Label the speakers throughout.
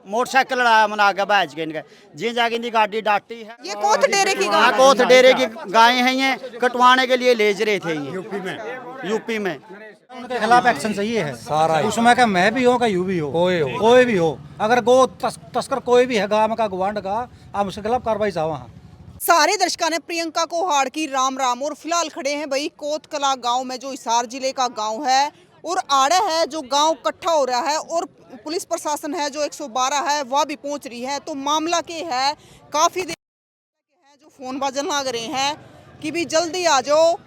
Speaker 1: Motorcycle लड़ाया मन आगे batch के इनके जी जाके इनकी गाड़ी डांटी है।
Speaker 2: ये कोथ डेरे की गाय,
Speaker 1: कोथ डेरे की गायें हैं, ये कटवाने के लिए ले रहे थे ये यूपी में।
Speaker 3: उनके खिलाफ एक्शन चाहिए है सारा, उसमें का मैं भी हो का यू भी हो, कोई भी हो, अगर गो तस्कर कोई भी है गांव का गवांड का, आप उसके खिलाफ कार्रवाई चाहो। वहाँ
Speaker 2: सारे दर्शकों ने प्रियंका को हाड़ की राम राम। और फिलहाल खड़े हैं भाई कोतकला गांव में, जो हिसार जिले का गांव है और आड़ा है, जो गांव इकट्ठा हो रहा है और पुलिस प्रशासन है जो 112 है वह भी पहुंच रही है। तो मामला के है काफी देर है जो फोन बाजन लग रहे हैं कि भी जल्दी आ जाओ।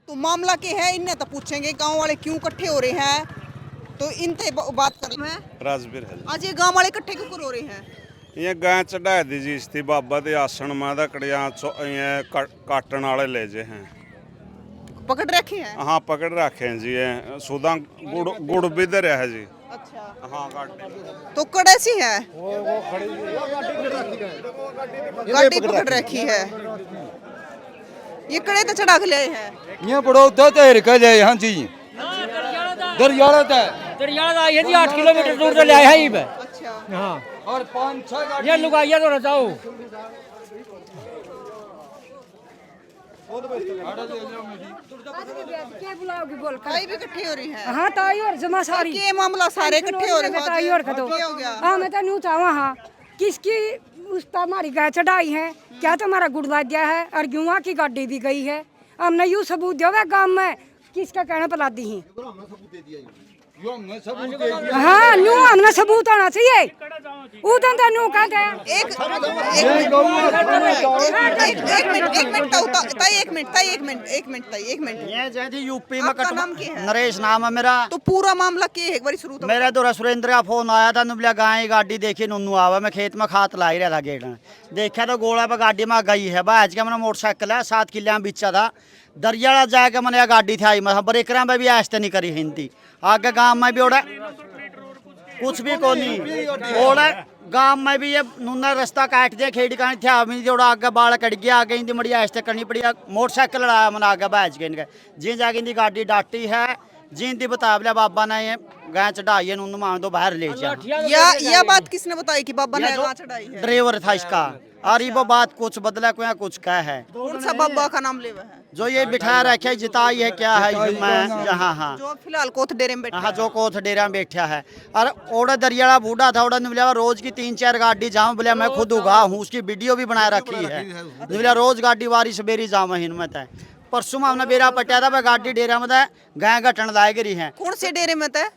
Speaker 2: तो मामला के है इन्हें तो पूछेंगे गांव वाले क्यों इकट्ठे हो रहे हैं, तो इनसे बात कर रहे हैं।
Speaker 4: राजवीर है
Speaker 2: आज ये गांव वाले इकट्ठे क्यों हो रहे हैं?
Speaker 4: ये गाय चढ़ा दी जी इस बाबा दे आसन में कड़िया काटन वाले ले जे हैं,
Speaker 2: पकड़ रखे हैं।
Speaker 4: हाँ पकड़ रखे हैं जी। ये सुधा गुड़ भी दे रहा है जी।
Speaker 2: अच्छा
Speaker 4: हाँ गाड़ी
Speaker 2: तो कड़े सी है, गाड़ी पकड़ रखी है। ये कड़े तो चढ़ा के ले हैं।
Speaker 5: ये बड़ो तेर के ले हां जी दरियाला
Speaker 6: दरियाला ये 8 किलोमीटर दूर से ले आया है।
Speaker 2: अच्छा
Speaker 6: हाँ
Speaker 5: और 5-6 गाड़ी
Speaker 6: ये लुगाइया तो रचाओ
Speaker 2: भाई भी इकट्ठे हो रही हैं।
Speaker 7: हाँ ताई और जमा सारी
Speaker 2: ये मामला सारे इकट्ठे हो रहे हैं।
Speaker 7: ताई और खतो
Speaker 2: क्या हो गया?
Speaker 7: हाँ मैं तो न्यू चाहवा हाँ किसकी उस हमारी गाय चढ़ाई है, क्या तुम्हारा गुड़वा दिया है और युवा की गाड़ी भी गई है। हमने यूँ सबूत दिया गाँव में, किसका कहना पला दी है। हाँ न्यू हमने सबूत होना चाहिए, उधर तो न्यू कहते हैं।
Speaker 2: एक मिनट
Speaker 1: ये जैसे यूपी में
Speaker 2: आपका नाम क्या है?
Speaker 1: नरेश नाम है मेरा।
Speaker 2: तो पूरा मामला क्या है एक बार शुरू तो
Speaker 1: मेरे तो सुरेंद्र का फोन आया था, नुबलिया गाय गाड़ी देखी नुनू आवा, मैं खेत में खात ला ही रहा था गेट में, देखा तो गोला पे गाड़ी में गई है। आज के मैंने मोटरसाइकिल है 7 किले बिचा था, दरियाला जाके मैंने यह गाड़ी थी आई मैं ब्रेकर में भी ऐसे नहीं करी हिंदी आगे गांव में भी ओड़ा कुछ भी को नहीं ओड़ा गांव में भी ये नुना रास्ता काट दिया खेड़ी का थे अभी जोड़ा आगे बाल कट गया आगे इनकी मड़ी ऐसे करनी पड़ी। मोटरसाइकिल लड़ाया मैंने आगे बैच के इनके जी जाके इनकी गाड़ी डांटी है, जी इनकी बता लिया बाबा ने ये गाय चढ़ाई है नुनू मान दो बाहर ले जा।
Speaker 2: यह बात किसने बताई कि बाबा ने वहाँ चढ़ाई है?
Speaker 1: ड्राइवर था इसका, और ये वो बात कुछ बदला को कुछ क्या है।
Speaker 2: कौन सा बाबा का नाम ले हुआ है?
Speaker 1: जो ये बिठा रखे जिताई है क्या है मैं यहाँ हाँ
Speaker 2: जो फिलहाल कोथ डेरे में बैठा
Speaker 1: हाँ जो कोथ डेरा में बैठा है। और ओड़ा दरियाला बूढ़ा था ओड़ा बोलिया रोज की 3-4 गाड़ी जाऊँ, बोलिया मैं खुद उगा हूँ, उसकी वीडियो भी बना रखी है। बोलिया रोज गाड़ी बारिश बेरी जाऊँ हिन तय परसों में हमने बेरा पटिया था गाड़ी डेरा में गाय घटन लाए गिरी है।
Speaker 2: कौन से डेरे में था?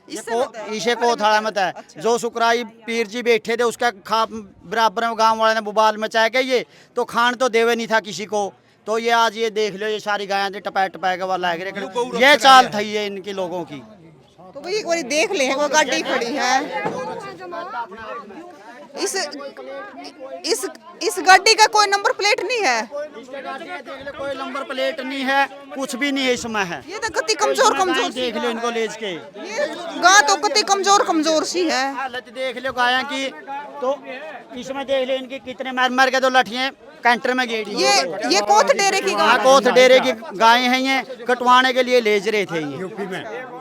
Speaker 1: ईशे कोथाड़ा में था। जो सुकराई पीर जी बैठे थे उसका खा बराबर में गांव वाले ने बुबाल मचाया के ये तो खान तो देवे नहीं था किसी को। तो ये आज ये देख लो ये सारी गायें टपा के वाला है, ये चाल थी ये इनकी लोगों की।
Speaker 2: तो भाई एक बार देख ले वो गाड़ी खड़ी है। इस गाड़ी का कोई नंबर प्लेट नहीं है,
Speaker 1: कोई नंबर प्लेट नहीं है, कुछ भी नहीं है इसमें है।
Speaker 2: ये तो कति कमजोर
Speaker 1: देख लो इनको लेज के,
Speaker 2: गाय तो कति कमजोर सी है।
Speaker 1: हालत देख लो गायों की, तो इसमें देख लो इनकी कितने मार के तो लठियां कैंटर में गेड़ी।
Speaker 2: ये कोथ डेरे की गाय,
Speaker 1: कोथ डेरे की गायें हैं, ये कटवाने के लिए ले रहे थे ये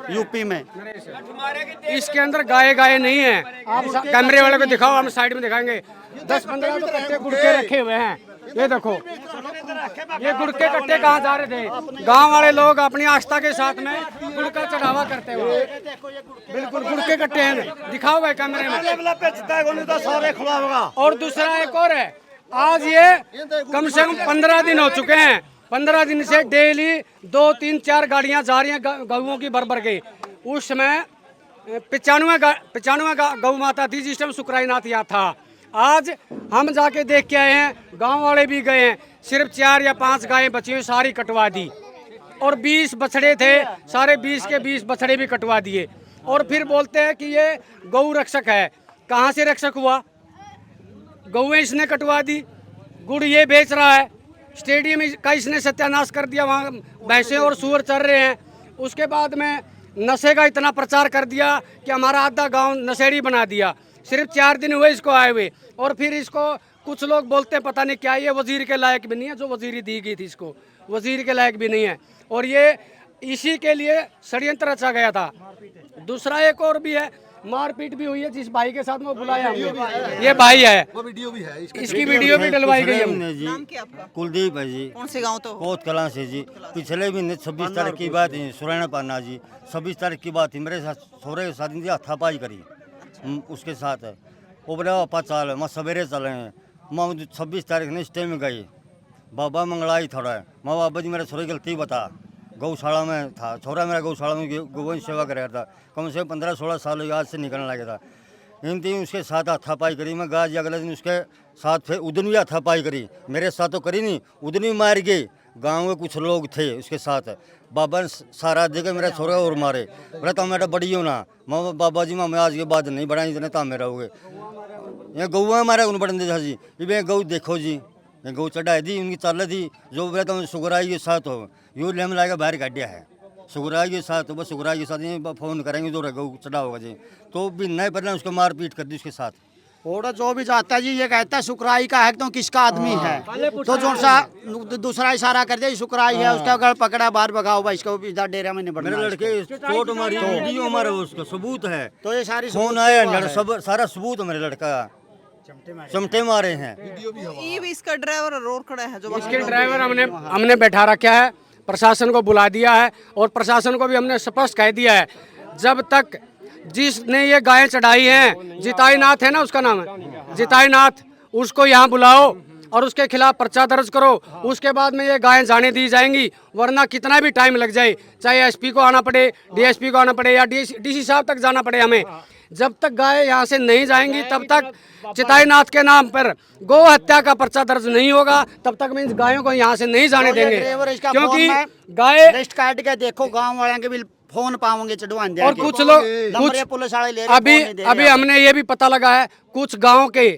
Speaker 1: यूपी में।
Speaker 6: इसके अंदर गाय नहीं है, आप कैमरे वाले को दिखाओ, हम साइड में दिखाएंगे। 10-15 तो कट्टे गुड़के रखे हुए हैं, ये देखो ये गुड़के कट्टे कहाँ जा रहे थे। गांव वाले लोग अपनी आस्था के साथ में गुड़ का चढ़ावा करते हुए बिल्कुल गुड़के कट्टे हैं, दिखाओ भाई कैमरे में। और दूसरा एक और है, आज ये कम से कम 15 दिन हो चुके हैं, 15 दिन से डेली 2-3-4 गाड़ियां जा रही हैं गऊओं की भर के। उस समय 95 गौ माता थी जिस टाइम सुकराईनाथ यहाँ था। आज हम जाके देख के आए हैं, गांव वाले भी गए हैं, सिर्फ 4 या 5 गायें बची हुई सारी कटवा दी, और 20 बछड़े थे, सारे 20 के 20 बछड़े भी कटवा दिए। और फिर बोलते हैं कि ये गौ रक्षक है, कहाँ से रक्षक हुआ? गौएं इसने कटवा दी, गुड़ ये बेच रहा है, स्टेडियम का इसने सत्यानाश कर दिया, वहाँ भैंसे और सूअर चल रहे हैं। उसके बाद में नशे का इतना प्रचार कर दिया कि हमारा आधा गांव नशेड़ी बना दिया। सिर्फ 4 दिन हुए इसको आए हुए, और फिर इसको कुछ लोग बोलते हैं पता नहीं क्या, ये वजीर के लायक भी नहीं है, जो वजीरी दी गई थी इसको वजीर के लायक भी नहीं है। और ये इसी के लिए षड्यंत्र रचा गया था। दूसरा एक और भी है, मारपीट भी हुई है जिस भाई के साथ में बुलाया हमने, ये भाई है, वो वीडियो भी है, इसकी वीडियो भी डलवाई गई हमने जी।
Speaker 2: नाम क्या आपका?
Speaker 8: कुलदीप है जी।
Speaker 2: कौन से गांव तो?
Speaker 8: कोत कलां से जी। पिछले महीने 26 तारीख की बात है, सुरैना पाना जी। 26 तारीख की बात थी, मेरे साथ सोरे के साथ इनकी हाथापाई करी उसके साथ है। वो बोला पापा चल, मैं सवेरे चले हैं। मैं 26 तारीख ने स्टे में गई, बाबा मंगलाई थोड़ा है। मैं बाबा जी मेरे सोरे की गलती बता, गौशाला में था छोरा मेरा, गौशाला में गौवंश सेवा कर रहा था। कम से कम 15-16 साल आज से निकलने लगा था। इन तीन उसके साथ हाथापाई करी। मैं गाज अगले दिन उसके साथ फिर उदन भी हाथापाई करी, मेरे साथ तो करी नहीं, उदन भी मार गए। गाँव में कुछ लोग थे उसके साथ, बाबा ने सारा देकर मेरा छोरा और मारे। बोला तो मेरा बड़ी हो ना, मैं बाबा जी मैं आज के बाद नहीं बढ़ाई, इतने ताम में रहोगे। ये गौआ मारा उन बढ़न दे जी, ये गौ देखो जी, ये गौ चढ़ाई दी उनकी चाल थी। जो बोला तो सुगराई के साथ हो, यूँ लेम लाएगा बाहर काटिया है सुगराई के साथ। तो बस सुगराई के साथ ही फ़ोन करेंगे तो गौ चढ़ा होगा जी। तो भी नहीं पहले उसको मारपीट कर दी उसके साथ।
Speaker 1: और जो भी जाता है जी ये कहता है सुकराई का है तो किसका आदमी है, तो जो सा दूसरा इशारा कर दिया सुकराई है, उसका गढ़ पकड़ा बाहर भगाओ भाई, इसको इधर डेरा में नहीं बढ़ना।
Speaker 8: मेरे लड़के चोट मारी, वीडियो हमारा उसका सबूत है।
Speaker 1: तो ये सारी
Speaker 8: फोन आया, सब सारा सबूत मेरे लड़का चमटे मारे हैं।
Speaker 2: ये भी इसका ड्राइवर रोड खड़ा है जो
Speaker 6: इसके ड्राइवर हमने बैठा रखा है, प्रशासन को बुला दिया है और प्रशासन को भी हमने स्पष्ट कह दिया है, जब तक जिसने ये गायें चढ़ाई हैं, जिताई नाथ है ना उसका नाम है, जिताई नाथ, उसको यहाँ बुलाओ और उसके खिलाफ पर्चा दर्ज करो। उसके बाद में ये गायें जाने दी जाएंगी, वरना कितना भी टाइम लग जाए, चाहे एसपी को आना पड़े, डीएसपी को आना पड़े या डीसी साहब तक जाना पड़े हमें, जब तक गाय यहाँ से नहीं जाएंगी तब तक चिताई नाथ के नाम पर गौ हत्या का पर्चा दर्ज नहीं होगा, तब तक हम इन गायों को यहाँ से नहीं जाने देंगे। क्योंकि गाय
Speaker 1: लिस्ट काट के देखो, गांव वाले के भी फोन पाओगे चढ़वा दे।
Speaker 6: और कुछ लोग
Speaker 1: पुलिस वाले ले रहे
Speaker 6: अभी हमने ये भी पता लगा है, कुछ गाँव के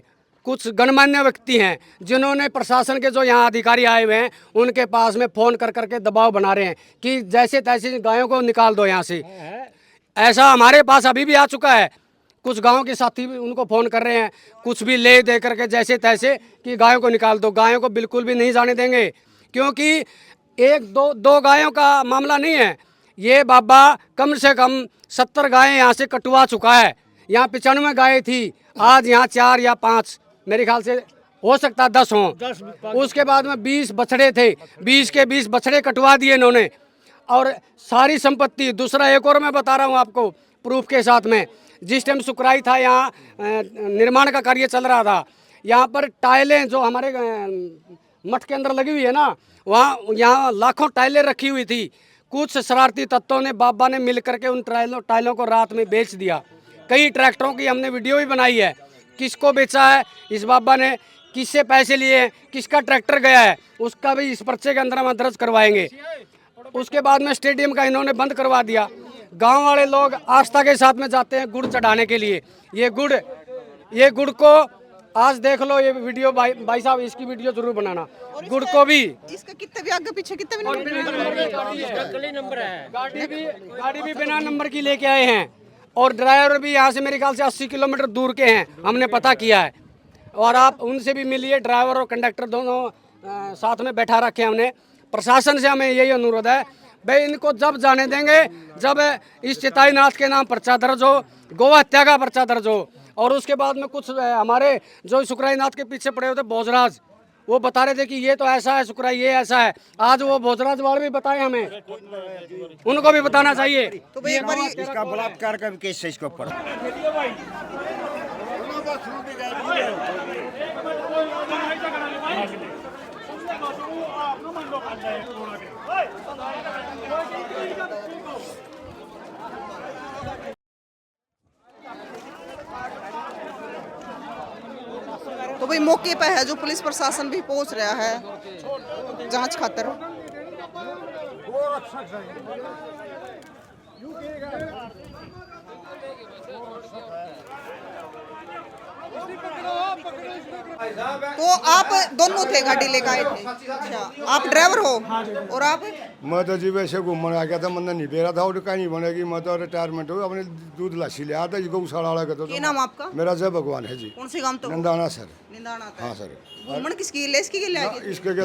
Speaker 6: कुछ गणमान्य व्यक्ति हैं जिन्होंने प्रशासन के जो यहाँ अधिकारी आए हुए हैं उनके पास में फोन कर करके दबाव बना रहे हैं कि जैसे तैसे गायों को निकाल दो यहाँ से। ऐसा हमारे पास अभी भी आ चुका है, कुछ गांव के साथी भी उनको फ़ोन कर रहे हैं, कुछ भी ले दे करके जैसे तैसे कि गायों को निकाल दो। गायों को बिल्कुल भी नहीं जाने देंगे, क्योंकि एक दो गायों का मामला नहीं है। ये बाबा कम से कम 70 गायें यहाँ से कटवा चुका है। यहाँ 95 गायें थी, आज यहाँ 4 या 5, मेरे ख्याल से हो सकता 10 हों। उसके बाद में 20 बछड़े थे, 20 के 20 बछड़े कटवा दिए इन्होंने। और सारी संपत्ति, दूसरा एक और मैं बता रहा हूँ आपको प्रूफ के साथ में, जिस टाइम सुकराई था यहाँ निर्माण का कार्य चल रहा था, यहाँ पर टाइलें जो हमारे मठ के अंदर लगी हुई है ना, वहाँ यहाँ लाखों टाइलें रखी हुई थी। कुछ शरारती तत्वों ने, बाबा ने मिल करके उन टाइलों को रात में बेच दिया। कई ट्रैक्टरों की हमने वीडियो भी बनाई है, किसको बेचा है इस बाबा ने, किससे पैसे लिए हैं, किसका ट्रैक्टर गया है, उसका भी इस पर्चे के अंदर हम दर्ज करवाएंगे। उसके बाद में स्टेडियम का इन्होंने बंद करवा दिया। गांव वाले लोग आस्था के साथ में जाते हैं गुड़ चढ़ाने के लिए। ये गुड़ को आज देख लो, ये वीडियो भाई साहब इसकी वीडियो जरूर बनाना। गुड़ को भी
Speaker 2: इसका कितने भी आगे पीछे कितने भी
Speaker 6: नंबर है, गाड़ी भी बिना नंबर की लेके आए हैं और ड्राइवर भी यहाँ से मेरे ख्याल से 80 किलोमीटर दूर के हैं, हमने पता किया है। और आप उनसे भी मिलिए, ड्राइवर और कंडक्टर दोनों साथ में बैठा रखे हमने। प्रशासन से हमें यही अनुरोध है भाई, इनको जब जाने देंगे जब इस चिताई नाथ के नाम पर्चा दर्ज हो, गौ हत्या का पर्चा दर्ज हो। और उसके बाद में कुछ हमारे जो सुकराई नाथ के पीछे पड़े होते भोजराज, वो बता रहे थे कि ये तो ऐसा है सुकराई, ये ऐसा है। आज वो भोजराज वाले भी बताए हमें, उनको भी बताना चाहिए।
Speaker 2: तो भाई एक बार
Speaker 8: इसका बलात्कार का केस है इसके ऊपर।
Speaker 2: तो भाई मौके पे है जो पुलिस प्रशासन भी पहुंच रहा है जांच खातर। तो आप दोनों थे, गाड़ी लेकर आए थे? अच्छा, आप ड्राइवर हो और आप
Speaker 9: मैं तो जी वैसे घूमने आ गया था, मैंने नहीं बेरा था और कहीं बनेगी। मैं तो रिटायरमेंट हो अपने दूध लस्सी ले आता जी गौशाला वाला का। तो
Speaker 2: ये नाम आपका?
Speaker 9: मेरा जय भगवान है जी।
Speaker 2: कौन से गांव तो?
Speaker 9: नंदाना सर।
Speaker 2: निंदाना था।
Speaker 9: हाँ सर।
Speaker 2: घूमन किसकी ले इसकी के लिए आए थे?
Speaker 9: इसके के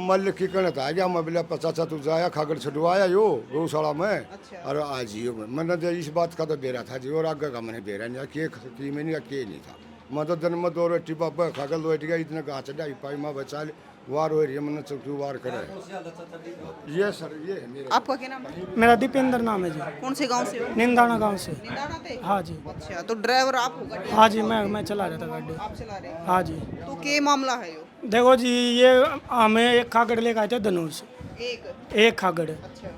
Speaker 9: मल्लिक की कहने था गया मैं बोला 50 तू जाया खागड़ छुड़वाया यो गौशाला में। और आज ही मैंने तो इस बात का तो बेरा था जी और आगे का मैंने बेरा नहीं के मैंने के नहीं था। मैं तो जन्म दो रोटी पापा खागल दो गया इतना गाँव चढ़ाई पाई मैं बचा ले वार हो रही है मैंने चौकी वार करे। ये सर ये है मेरा।
Speaker 2: आपका क्या नाम है?
Speaker 10: मेरा दीपेंद्र नाम है जी।
Speaker 2: कौन से गांव से हो?
Speaker 10: निंदाना गांव से।
Speaker 2: निंदाना थे?
Speaker 10: हाँ जी।
Speaker 2: अच्छा, तो ड्राइवर आप हो गाड़ी?
Speaker 10: हाँ जी, मैं चला रहा था गाड़ी।
Speaker 2: आप चला रहे हैं?
Speaker 10: हाँ जी।
Speaker 2: तो क्या मामला है यो?
Speaker 10: देखो जी, ये हमें एक खागड़ लेकर आए थे धनुष, एक खागड़।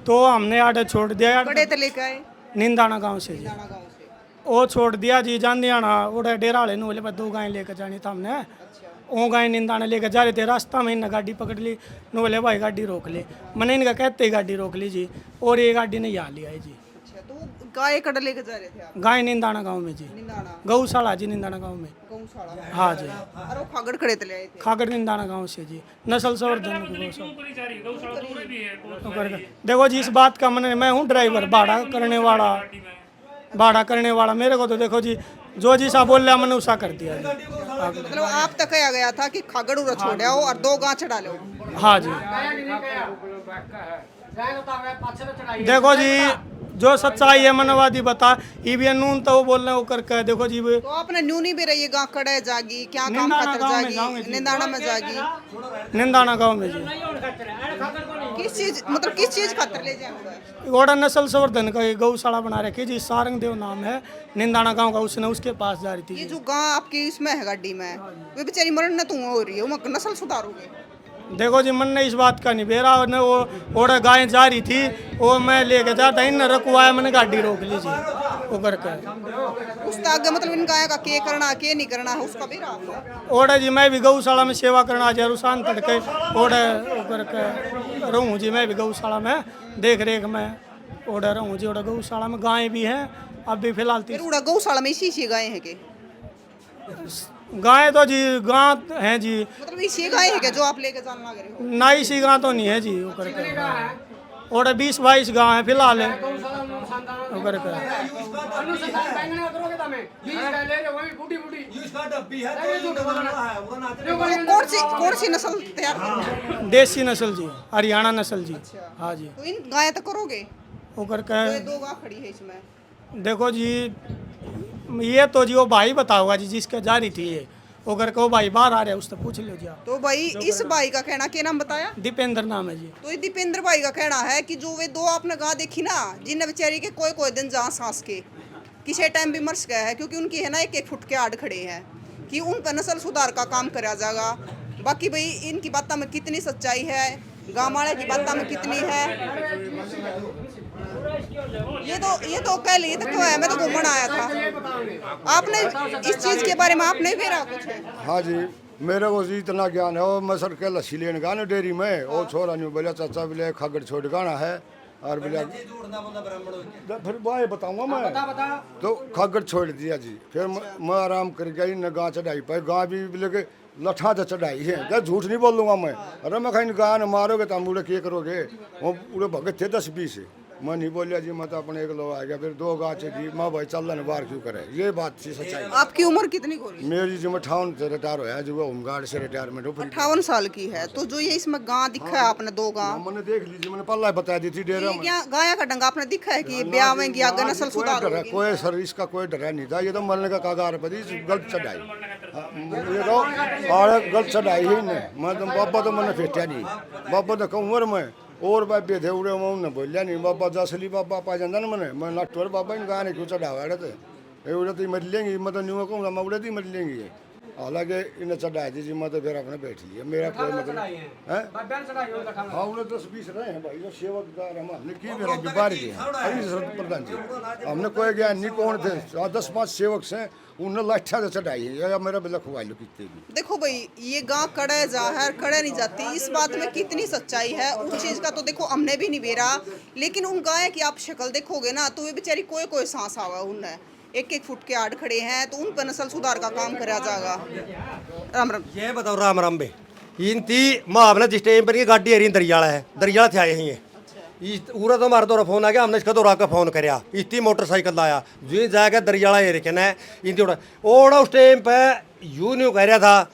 Speaker 10: तो हमने आडे छोड़ दिया।
Speaker 2: कड़े ते लेके आए?
Speaker 10: निंदाना गांव से जी।
Speaker 2: निंदाना गांव से।
Speaker 10: वो छोड़ दिया जी जांदियाना उड़े डेरा वाले बोले बस 2 गाय लेकर जानी था हमने। वो गाय निंदाना लेकर जा रहे थे, रास्ता में इन्हें गाड़ी पकड़ ली। नो बोले भाई गाड़ी रोक ले। मैंने इनका कहते ही गाड़ी रोक ली जी और ये गाड़ी ने यहाँ लिया है जी।
Speaker 2: अच्छा, तो गाय कड़ लेके जा रहे थे आप?
Speaker 10: गाय निंदाना गांव में जी।
Speaker 2: निंदाना
Speaker 10: गौशाला जी, निंदाना गांव में।
Speaker 2: गौशाला।
Speaker 10: हाँ जी।
Speaker 2: और वो खागड़ खड़े ते ले आए थे?
Speaker 10: खागड़ निंदाना गांव से जी, नस्ल संवर्धन की गौशाला। देखो जी, इस बात का मैं हूँ ड्राइवर, भाड़ा करने वाला मेरे को तो देखो जी जो जी सा बोल रहा मैंने उसा कर दिया जी।
Speaker 2: मतलब आप तक कहा गया था कि खागड़ उड़ा छोड़ आओ और 2 गांव चढ़ा लो।
Speaker 10: हाँ जी। देखो जी, जो सच्चाई है मनवादी बता ईवीएन नून तो वो बोल रहे हो करके। देखो जी,
Speaker 2: तो आपने न्यूनी भी रही गांव कड़े जागी क्या काम खातर जागी? निंदाना में जागी?
Speaker 10: निंदाना गांव में जी।
Speaker 2: किस चीज खातर ले जाए?
Speaker 10: ओड़ा नस्ल संवर्धन का गौशाला बना रखी जी, सारंग देव नाम है, निंदाना गांव का। उसने उसके पास जा रही थी।
Speaker 2: ये जो गांव आपकी इसमें है गाड़ी में, वे बेचारी मरण न तुम हो रही है, वो नस्ल सुधारोगे?
Speaker 10: देखो जी, मन ने इस बात का नहीं बेरा। ने वो ओड़ा गाय जा रही थी, वो मैं लेके जाता इन रखवाया, मैंने गाड़ी रोक ली जी वो करके।
Speaker 2: उसका आगे मतलब इन गाय का के करना के नहीं करना है उसका बेरा?
Speaker 10: ओड़ा जी, मैं भी गौशाला में सेवा करना जरूसान तड़के ओड़ा करके रहूँ जी। मैं भी गौशाला में देख रेख में ओड़ा रहूँ जी। ओड़ा गौशाला में गाय भी हैं अब भी फिलहाल।
Speaker 2: उड़ा गौशाला में इसी गाय है के?
Speaker 10: गाय तो जी गाँ है जी,
Speaker 2: मतलब इसी गाय है के जो आप लेके जाने लग रहे हो?
Speaker 10: ना इसी गाँ तो नहीं है जी वो करके। और 20-22 गाँव है फिलहाल है वो करके।
Speaker 2: कौन सी नस्ल तैयार करोगे?
Speaker 10: देसी नस्ल जी, हरियाणा नस्ल जी। हाँ जी।
Speaker 2: तो इन गाय तक करोगे?
Speaker 10: वो करके।
Speaker 2: 2 गाय खड़ी है इसमें।
Speaker 10: देखो जी, ये तो जी वो भाई बताओगा जी जिसके जा रही थी ये वो करके। वो भाई बाहर आ रहे हैं, उससे पूछ लो जी आप।
Speaker 2: तो भाई इस भाई का कहना क्या नाम बताया?
Speaker 10: दीपेंद्र नाम है जी।
Speaker 2: तो ये दीपेंद्र भाई का कहना है कि जो वे 2 आपने गाय देखी ना, जिनने बेचारी के कोई दिन जहाँ सांस के किसी टाइम भी मर गया है, क्योंकि उनकी है ना 1-1 फुट के आड़ खड़े हैं कि उन पर नस्ल सुधार का काम करा जाएगा। बाकी भाई इनकी बातों में कितनी सच्चाई है, गाँव वाले की बातों में कितनी है, ये तो कह लिए तो है। मैं तो घूमने आया था। आपने इस चीज के बारे में आपने भी रहा कुछ?
Speaker 9: हाँ जी, मेरे को जी इतना ज्ञान है। मैं सर के लस्सी लेने गया ना डेयरी में, वो छोरा नहीं बोला चाचा बोले खागड़ छोड़ गाना है और बोला फिर भाई बताऊंगा मैं। तो खागड़ छोड़ दिया जी। फिर मैं आराम कर गई न गाँव चढ़ाई पाई। गाँव भी बोले के लठा तो चढ़ाई है, क्या झूठ नहीं बोल दूंगा मैं। अरे मैं कहीं गाय न मारोगे तो हम उड़े क्या करोगे? वो उड़े भगत थे 10-20। मैं नहीं बोलिया जी, मैं तो अपने 1 लोग आ गया। फिर 2 गाँव चढ़ी माँ भाई चल रहा बाहर क्यों करे? ये बात थी सच्चाई।
Speaker 2: आपकी उम्र कितनी हो रही है?
Speaker 9: मेरी जी 58 से रिटायर होया जो होमगार्ड से रिटायरमेंट हो।
Speaker 2: 58 साल की है। तो जो ये इसमें गाँ दिखा है आपने 2 गाँव,
Speaker 9: मैंने देख लीजिए, मैंने पल्ला बता दी थी डेरा में।
Speaker 2: क्या गाय का डंगा आपने दिखा है कि ये ब्याह में गया आगे नस्ल सुधार होगी?
Speaker 9: कोई सर इसका कोई डर नहीं था। ये तो मरने का कागार पर गलत चढ़ाई। ये तो और गलत चढ़ाई ही नहीं। मैं तो बाबा तो मैंने फेंटा नहीं। बाबा तो कहूँ उम्र में और बाबे थे उड़े उन्होंने बोलिया नहीं। बाबा जसली बाबा पा जाता ना मैं नटवर बाबा इन गाने क्यों चढ़ावा थे? ये उड़े तो मर लेंगी। मैं तो न्यू कहूँगा मैं उड़े तो मर लेंगी। हालांकि इन्हें चढ़ा दी जी। मैं तो फिर अपने बैठ लिया। मेरा कोई मतलब है। हाँ उन्हें 10-20 रहे हैं भाई जो सेवकदार हमने की मेरा बाहर गए प्रधान जी। हमने कोई ज्ञान नहीं कौन थे। 10-5 सेवक हैं उन्हें लाठा से चढ़ाई है या मेरा बिल्ला खुआ लो कितने भी।
Speaker 2: देखो भाई ये गाँव कड़े जाहिर कड़े नहीं जाती, इस बात में कितनी सच्चाई है उस चीज़ का तो देखो हमने भी नहीं बेरा। लेकिन उन गाय की आप शक्ल देखोगे ना तो वे बेचारी कोई सांस आवा उन्हें 1-1 फुट के आड़ खड़े हैं। तो उन पर नस्ल सुधार का काम करा जाएगा। राम राम।
Speaker 11: ये बताओ राम राम बे इन ती माँ अपने जिस टाइम पर ये गाड़ी आ रही दरियाला है, दरियाला थे आए हैं। पूरा तो हमारा दौरा फोन आ गया, हमने इसका दौरा का फोन कराया, इतनी मोटरसाइकिल लाया जी जाके दरियाला ये रखना है इनकी ओड़ा उस टाइम पे यूं नहीं कह रहा था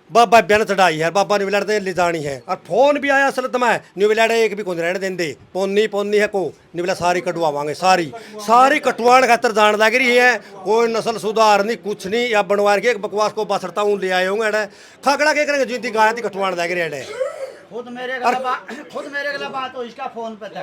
Speaker 11: बाबा ब्यान चढ़ाई है, बाबा ने विलाड़ ले जानी है, और फोन भी आया असल तो मैं न्यू विलाड़ एक भी कौन रहने देंदे पोनी है को निवला सारी कटवावांगे, सारी कटवाण खातर जान लग रही है, कोई नस्ल सुधार नहीं कुछ नहीं, या बनवार के एक बकवास को बसरता हूँ ले आए होंगे खाकड़ा के करेंगे जिनकी गाय थी कटवाण लग रही है।
Speaker 1: खुद मेरे गला बात हो इसका फोन पे था,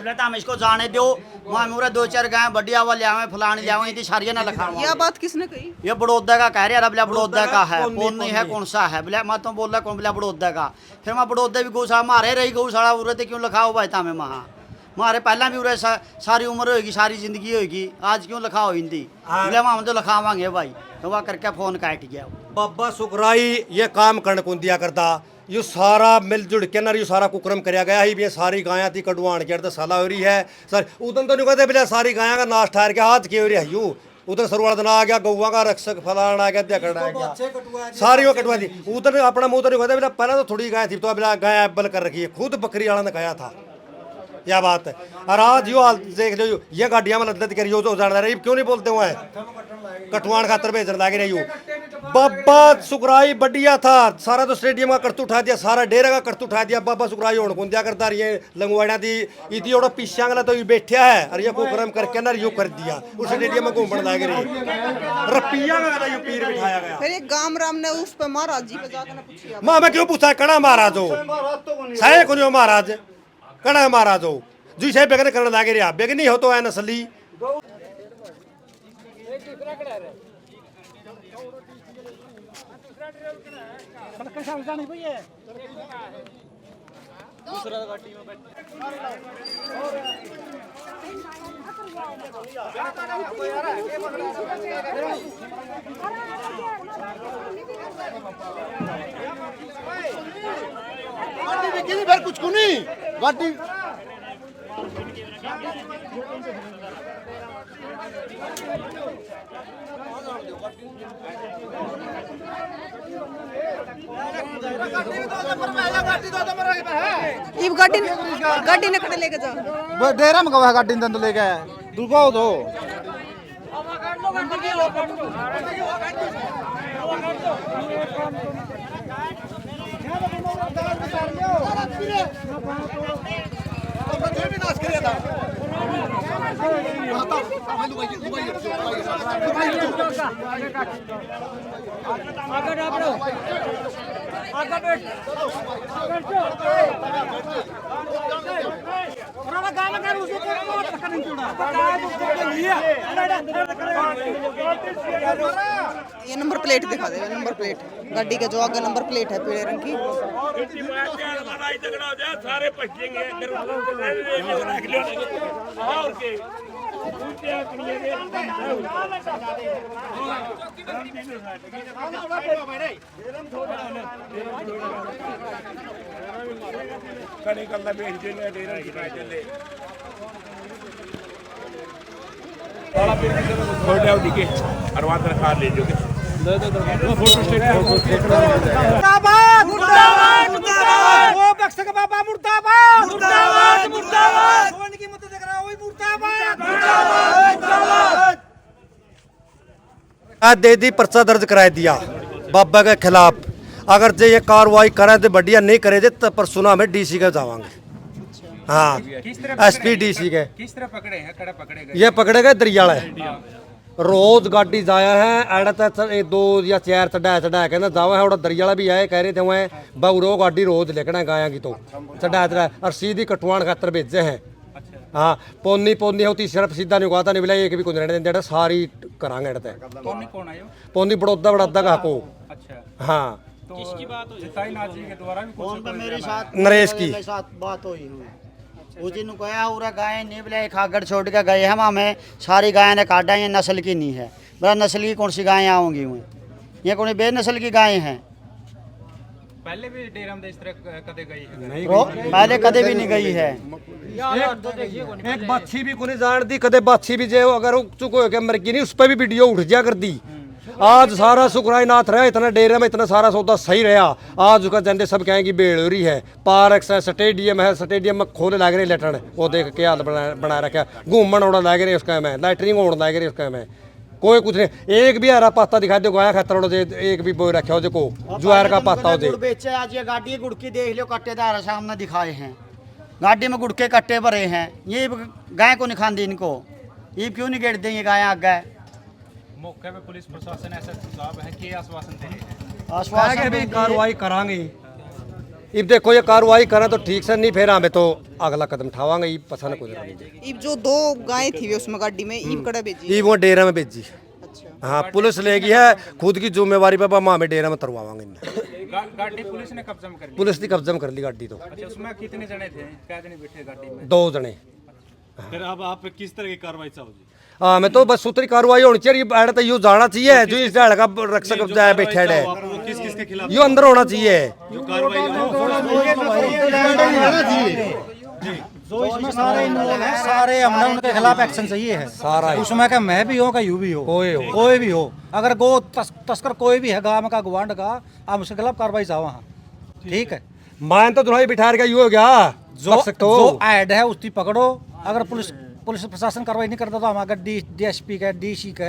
Speaker 1: बेटा हम इसको जाने दो, वहाँ मेरा 2-4 गाय बढ़िया वाले आवे फलानी ले आवे, इतनी सारियाँ ना लिखावा।
Speaker 2: यह बात किसने कही?
Speaker 1: ये बड़ौदा का कह रहा बोला बड़ौदा का है, कौन नहीं है कौन सा है, बोला मैं तो बोल रहा कौन, बोला बड़ौदा का। फिर मैं बड़ौदा भी गौशाला मारे रही गौशाला उरे थे क्यों लिखाओ भाई था मैं वहाँ मारे पहला भी उरे सारी उम्र होगी सारी जिंदगी होगी, आज क्यों लिखाओ हिंदी, बोले हम तो लिखावांगे भाई, तो वह करके फोन काट गया।
Speaker 11: बाबा सुकराई ये काम करने को दिया करता, यो सारा मिलजुल के ना यो सारा कुक्रम कराया गया ही, ये सारी गायां थी कटवाण के तो साला हो रही है सर उदन तो नहीं कहते बोले सारी गायां का नाश ठहर के हाथ की हो रही है यूँ उधर सरवाल दिन आ गया गौवा का रक्षक फलाना आ गया देखना आ गया सारी वो कटवा दी उधर अपना मुँह तो नहीं कहते बोला पहले तो थोड़ी गाय थी तो बोला गाय अब्बल कर रखी है, खुद बकरी वाला ने कहा था यह बात है। और आज यो हाल देख लो ये गाड़ियां में लद्दत करी हो तो जान रही क्यों नहीं बोलते हुए कटवाण खातर भेजने लगे रही हो। बाबा सुकराई बढ़िया था, सारा तो स्टेडियम का करतू उठा दिया, सारा डेरा का करतू उठा दिया, बाबा सुकराई होने को दिया करता रही लंगवाड़ा थी इतनी और पीछा गला तो बैठा है और ये कुकरम करके ना यो कर दिया उस स्टेडियम में घूमने लगे रही रपिया का यो पीर बिठाया गया।
Speaker 2: फिर एक गाम राम ने उस पर महाराज जी पे जाकर ना पूछिए
Speaker 11: माँ मैं क्यों पूछा कड़ा महाराज हो सहे को नहीं महाराज कड़ा महाराज हो जी सही बेगन करने लगे रहा बेग नहीं हो तो है नस्ली
Speaker 9: कुछ को नहीं गाड़ी
Speaker 2: इब गाड़ी ने कड़े लेके जाओ
Speaker 3: डेरा में गवा गाड़ी दंद लेके दुलगाओ दो
Speaker 2: ये नंबर प्लेट दिखा दे, नंबर प्लेट गाड़ी के जो आगे नंबर प्लेट है पीले रंग की।
Speaker 11: दे दी पर्चा दर्ज करा दिया बाबा के खिलाफ, अगर जो ये कार्रवाई करे तो बढ़िया नहीं करे तो परसों हमें डीसी के जावांगे। हाँ एसपी डीसी के
Speaker 3: किस तरह पकड़े हैं कड़ा पकड़े गए
Speaker 11: ये पकड़े गए दरियाला रोज गाड़ी जाया है एड़ा तो 2 या 4 चढ़ाया कहना जावा है और दरियाला भी आए कह रहे थे वह बहुरो गाड़ी रोज लेकना गाया की तो चढ़ाया और सीधी कटवाण खातर भेजे हैं। हाँ पोनी होती सिर्फ सीधा नहीं कहता नहीं बोला एक भी कुछ रहने देते सारी करांगे पोनी बड़ौदा का को। हाँ
Speaker 3: किसकी बात हुई जिताई नाजी के द्वारा भी
Speaker 1: फोन पे मेरे साथ
Speaker 11: नरेश की
Speaker 1: साथ बात हुई उस दिन कहा पूरा गाय नहीं बोले खागड़ छोड़ के गए हम हमें सारी गाय ने काटा ये नस्ल की नहीं है, बोला नस्ल की कौन सी गायें आऊँगी हुई ये कौन बेनस्ल की गायें हैं।
Speaker 3: पहले भी डेरा में इस तरह कदे गई है
Speaker 1: पहले कदे भी नहीं गई है।
Speaker 11: एक बाछी भी कोई जान दी कदे बाछी भी जो अगर चुको हो गया मर गई नहीं उस पर भी वीडियो उठ जा कर दी आज सारा शुक्राईनाथ रहा, इतना डेरे में इतना सारा सौदा सही रहा। आज उसका झंडे सब कहेंगे बेड़ोरी है, पार्क है, स्टेडियम है, स्टेडियम में खोले लग रहे लेटन, वो देख के हाल बना रखा, घूमन उड़ा लग रहे उसका में, लैटरिंग उड़ लग रही उसका में, कोई कुछ नहीं। एक भी हरा पत्ता दिखा दो गाया खतर जो एक भी बोई रखा हो जो जुआर का पत्ता हो जो
Speaker 1: बेचे। आज ये गाड़ी गुड़की देख लो, कट्टेदार सामने दिखाए हैं, गाड़ी में गुड़के कट्टे भरे हैं। ये गाय को नहीं खाती इनको, ये क्यों नहीं गेट देंगे गाय आगे।
Speaker 3: मौके पे पुलिस प्रशासन ऐसा साहब है कि आश्वासन दे
Speaker 1: आश्वासन
Speaker 11: भी कार्रवाई करांगे। अब देखो ये कार्रवाई करें तो ठीक से, नहीं फिर हमें तो अगला कदम उठावांगे। ये पसंद कुछ नहीं।
Speaker 2: इब जो 2 गायें थी उसमें गाड़ी में ईब कड़ा भेजी।
Speaker 11: ये वो डेरा में भेजी।
Speaker 2: अच्छा।
Speaker 11: हाँ पुलिस लेगी है, खुद की जिम्मेवारी पे हम हमें डेरा में तरवावांगे।
Speaker 3: गाड़ी पुलिस ने कब्जा में कर ली।
Speaker 11: पुलिस ने कब्जा में कर ली गाड़ी तो।
Speaker 3: अच्छा, उसमें कितने जने थे, क्या जने बैठे गाड़ी में?
Speaker 11: 2 जने।
Speaker 3: फिर अब आप किस तरह की कार्रवाई चाहोगे?
Speaker 11: हाँ मैं तो बस सूत्री कार्रवाई होनी चाहिए। ये तो यूँ जाना चाहिए जो इस का रक्षा कब्जा है बैठे है,
Speaker 3: किस किस के खिलाफ
Speaker 11: यो अंदर होना चाहिए।
Speaker 3: जो कार्रवाई जो इसमें सारे इन्वॉल्व हैं, सारे हमने उनके खिलाफ एक्शन चाहिए है सारा। उसमें का मैं भी हो, का यू भी हो, कोई भी हो। अगर गो तस्कर कोई भी है गाँव का गवांड का, आप उसके खिलाफ कार्रवाई चाहो। हाँ ठीक है,
Speaker 11: मान तो दुल्हाई बिठा के यू हो गया
Speaker 3: जो ऐड है उसकी पकड़ो। अगर पुलिस प्रशासन कार्रवाई नहीं करता तो हम अगर DSP का, DC का,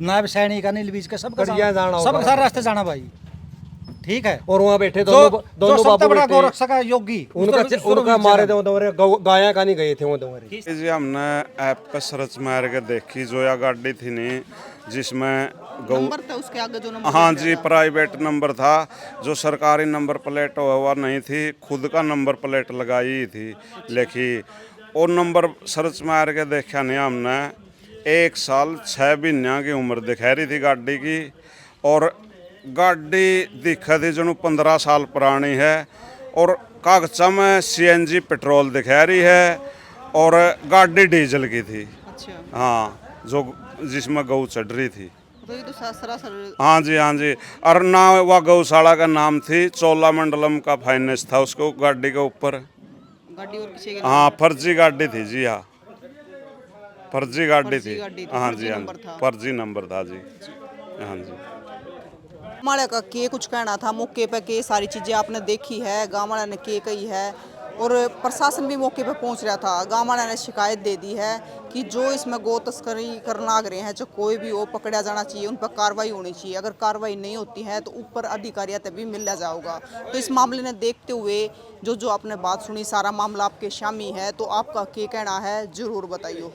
Speaker 3: नायब सैनिक का, नीलबीज का, सब सारे रास्ते जाना भाई। ठीक है,
Speaker 11: और वहाँ बैठे दोनों बाबू
Speaker 3: बड़ा गौरक्षा योगी
Speaker 11: उनका मारे गाया का नहीं गए थे वो दोनों।
Speaker 4: जी हमने ऐप पे सर्च मार के देखी जो या गाड़ी थी नहीं, जिसमें
Speaker 2: नंबर था उसके आगे जो नंबर।
Speaker 4: हाँ जी, प्राइवेट नंबर था, जो सरकारी नंबर प्लेट हुआ नहीं थी, खुद का नंबर प्लेट लगाई थी लिखी। और नंबर सर्च मार के देखा नहीं हमने, 1 साल 6 महीने की उम्र दिखा रही थी गाड़ी की। और गाड़ी दिखा थी जो 15 साल पुरानी है, और कागजा में CNG पेट्रोल दिखा रही है, और गाड़ी डीजल की थी।
Speaker 2: अच्छा।
Speaker 4: हाँ, जो जिसमें गऊ चढ़ रही थी।
Speaker 2: तो ये तो सरासर।
Speaker 4: हाँ जी, हाँ जी। और ना वह गौशाला का नाम थी चोलामंडलम का फाइनेंस था उसको गाड़ी के ऊपर।
Speaker 2: गाड़ी और किसी के?
Speaker 4: हाँ फर्जी गाड़ी थी जी। हाँ फर्जी गाड़ी थी। हाँ जी, हाँ फर्जी नंबर था जी। हाँ जी।
Speaker 2: हमारे का के कुछ कहना था मौके पे, के सारी चीजें आपने देखी है, गाँव वाले ने के कही है, और प्रशासन भी मौके पे पहुंच रहा था। गाँव वाले ने शिकायत दे दी है कि जो इसमें गो तस्करी करना आ रहे हैं, जो कोई भी हो पकड़ा जाना चाहिए, उन पर कार्रवाई होनी चाहिए। अगर कार्रवाई नहीं होती है तो ऊपर अधिकारियों तक भी मिल जाओगा। तो इस मामले ने देखते हुए जो आपने बात सुनी, सारा मामला आपके सामने है, तो आपका क्या कहना है जरूर बताइए।